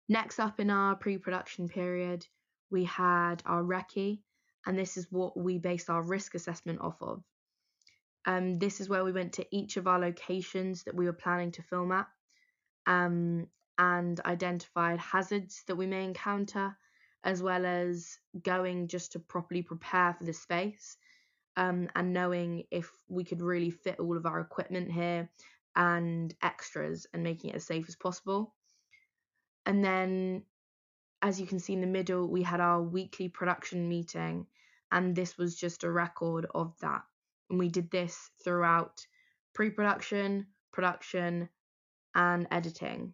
Next up in our pre-production period, we had our recce, and this is what we based our risk assessment off of. This is where we went to each of our locations that we were planning to film at, and identified hazards that we may encounter, as well as going just to properly prepare for the space, and knowing if we could really fit all of our equipment here and extras and making it as safe as possible. And then, as you can see in the middle, we had our weekly production meeting, and this was just a record of that. And we did this throughout pre-production, production, and editing.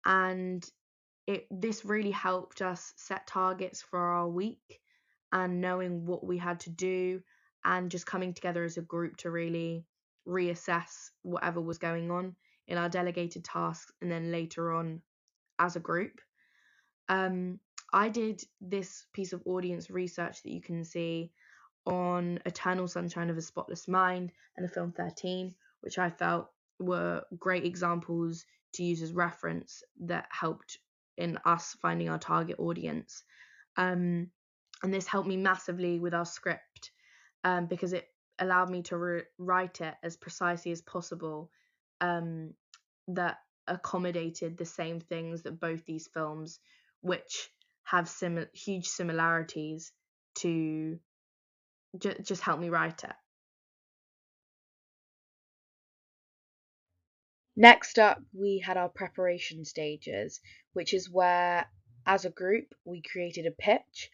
And this really helped us set targets for our week and knowing what we had to do, and just coming together as a group to really reassess whatever was going on in our delegated tasks, and then later on as a group. I did this piece of audience research that you can see on Eternal Sunshine of a Spotless Mind and the film 13, which I felt were great examples to use as reference that helped in us finding our target audience. And this helped me massively with our script, because it allowed me to write it as precisely as possible, that accommodated the same things that both these films, which have huge similarities, to just help me write it. Next up, we had our preparation stages, which is where, as a group, we created a pitch,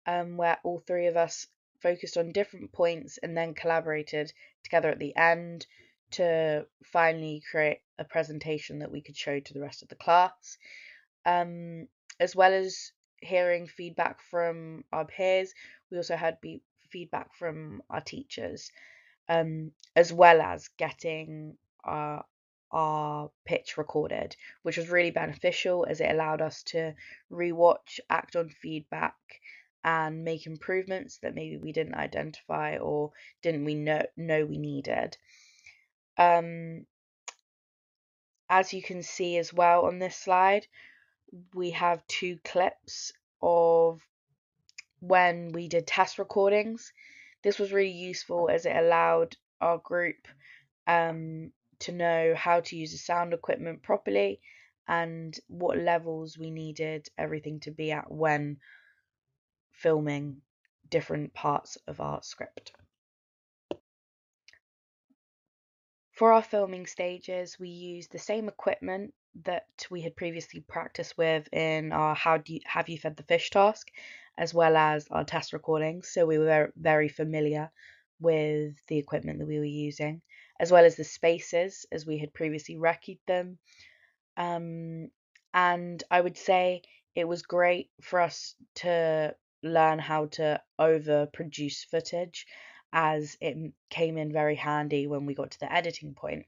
where all three of us focused on different points and then collaborated together at the end to finally create a presentation that we could show to the rest of the class. As well as hearing feedback from our peers, we also had feedback from our teachers, as well as getting our pitch recorded, which was really beneficial as it allowed us to rewatch, act on feedback, and make improvements that maybe we didn't identify or didn't we know we needed. As you can see as well on this slide, we have two clips of when we did test recordings. This was really useful as it allowed our group to know how to use the sound equipment properly and what levels we needed everything to be at when filming different parts of our script. For our filming stages, we used the same equipment that we had previously practiced with in our have you fed the fish task, as well as our test recordings, so we were very familiar with the equipment that we were using, as well as the spaces as we had previously recce'd them. And I would say it was great for us to learn how to overproduce footage, as it came in very handy when we got to the editing point.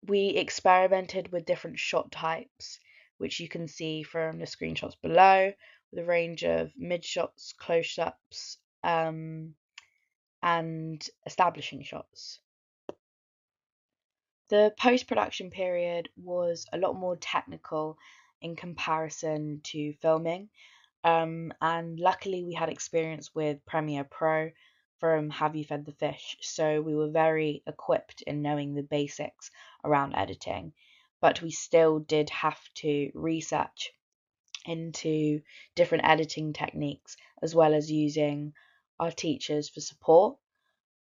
We experimented with different shot types, which you can see from the screenshots below, with a range of mid shots, close ups, and establishing shots. The post-production period was a lot more technical in comparison to filming, and luckily we had experience with Premiere Pro from Have You Fed the Fish, so we were very equipped in knowing the basics around editing, but we still did have to research into different editing techniques as well as using our teachers for support.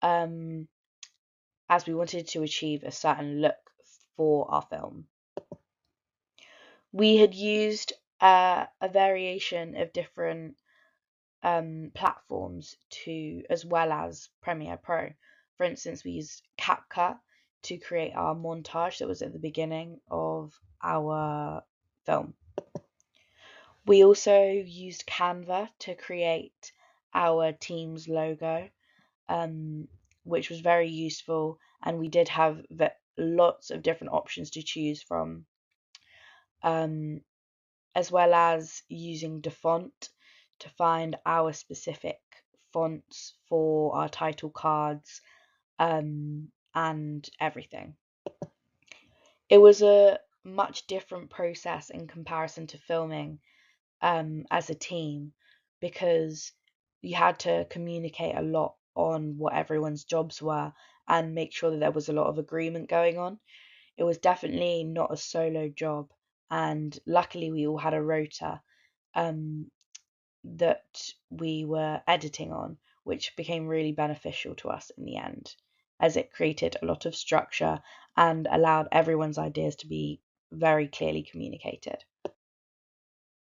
As we wanted to achieve a certain look for our film. We had used a variation of different platforms as well as Premiere Pro. For instance, we used CapCut to create our montage that was at the beginning of our film. We also used Canva to create our team's logo, which was very useful, and we did have lots of different options to choose from, as well as using DaFont to find our specific fonts for our title cards, and everything. It was a much different process in comparison to filming as a team, because you had to communicate a lot on what everyone's jobs were and make sure that there was a lot of agreement going on. It was definitely not a solo job, and luckily we all had a rota um, that we were editing on, which became really beneficial to us in the end, as it created a lot of structure and allowed everyone's ideas to be very clearly communicated.